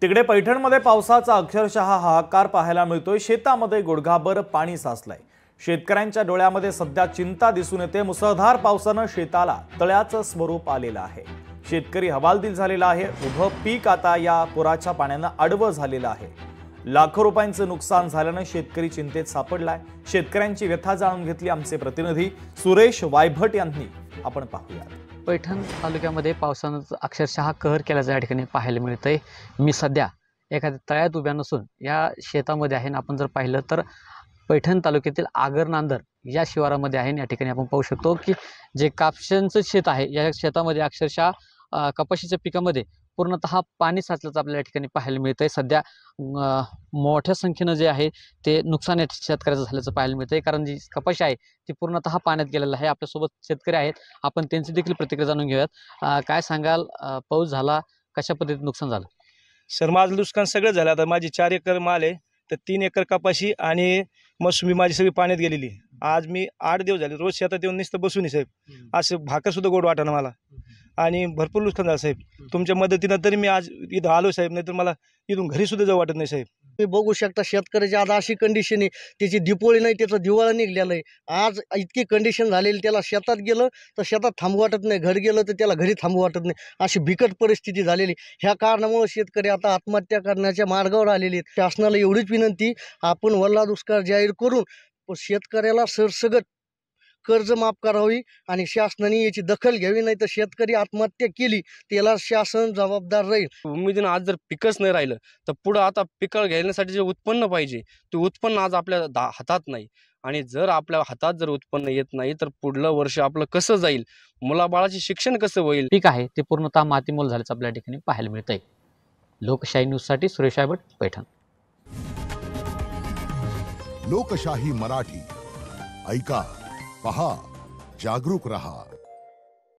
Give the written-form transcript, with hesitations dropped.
तिकडे पैठणमध्ये पावसाचा अक्षरशः हाहाकार पाहायला मिळतोय। शेतामध्ये गुडघाभर पाणी साचलंय। शेतकऱ्यांच्या डोळ्यामध्ये सध्या चिंता दिसून येते। मुसळधार पावसानं शेताला तळ्याचं स्वरूप आलेलं आहे। शेतकरी हवालदिल झालेला आहे। उभं पीक आता या पुराच्या पाण्यानं आडवं झालेलं आहे। लाखो रुपयांचं नुकसान झाल्यानं शेतकरी चिंतेत सापडलाय। शेतकऱ्यांची व्यथा जाणून घेतली आमचे प्रतिनिधी सुरेश वायभट यांनी। आपण पाहूया। पैठण तालुक्यामध्ये पावसानं अक्षरशः कहर केल्याचं या ठिकाणी पाहायला मिळतंय। मी सध्या एखाद्या तळ्यात उभ्या नसून या शेतामध्ये आहे। आपण जर पाहिलं तर पैठण तालुक्यातील आगर नांदर या शिवारामध्ये आहे। या ठिकाणी आपण पाहू शकतो की जे कापशांचं शेत आहे या शेतामध्ये अक्षरशः कपाशीच्या पिकामध्ये पूर्णतः पाणी साचल्याचं आपल्याला या ठिकाणी पाहायला मिळतंय। सध्या मोठ्या संख्येनं जे आहे ते नुकसान या शेतकऱ्याचं झाल्याचं पाहायला मिळतंय, कारण जी कपाशी आहे ती पूर्णतः पाण्यात गेलेलं आहे। आपल्यासोबत शेतकरी आहेत, आपण त्यांची देखील प्रतिक्रिया जाणून घेऊयात। काय सांगाल, पाऊस झाला, कशा पद्धतीने नुकसान झालं? सर, माझं नुकसान सगळं झालं। आता माझी 4 एकर माल आहे, तर 3 एकर कपाशी आणि मोसंबी माझी सगळी पाण्यात गेलेली। आज मी 8 दिवस झाले रोज शेतात येऊन नुसतं बसून साहेब, असं भाकर सुद्धा गोड वाटणं मला, आणि भरपूर नुकसान झालं साहेब। तुमच्या मदतीनं तरी मी आज इथं आलो साहेब, नाही तर मला इथून घरी सुद्धा जाऊ वाटत नाही साहेब। तुम्ही बघू शकता शेतकऱ्याची आज अशी कंडिशन आहे, त्याची दिपोळी नाही, त्याचं दिवाळा निघलेलं आहे। आज इतकी कंडिशन झालेली, त्याला शेतात गेलं तर शेतात थांबू वाटत नाही, घर गेलं तर त्याला घरी थांबू वाटत नाही, अशी बिकट परिस्थिती झालेली। ह्या कारणामुळे शेतकरी आता आत्महत्या करण्याच्या मार्गावर आलेले आहेत। शासनाला एवढीच विनंती, आपण वल्ला दुष्काळ जाहीर करून शेतकऱ्याला सरसगट कर्ज माफ करावी आणि शासनाने याची दखल घ्यावी, नाही तर शेतकरी आत्महत्या केली त्याला शासन जबाबदार राहील। उमेदीनं आज जर पिकच नाही राहिलं तर पुढं आता पिकं घेण्यासाठी जे उत्पन्न पाहिजे ते उत्पन्न आज आपल्या हातात नाही, आणि जर आपल्या हातात जर उत्पन्न येत नाही तर पुढलं वर्ष आपलं कसं जाईल, मुलाबाळाचे शिक्षण कसं होईल? पीक आहे ते पूर्णतः मातीमोल झाल्याचं आपल्या ठिकाणी पाहायला मिळतंय। लोकशाही न्यूजसाठी सुरेश वायभट, पैठण। लोकशाही मराठी ऐका, पहा, जागरूक रहा।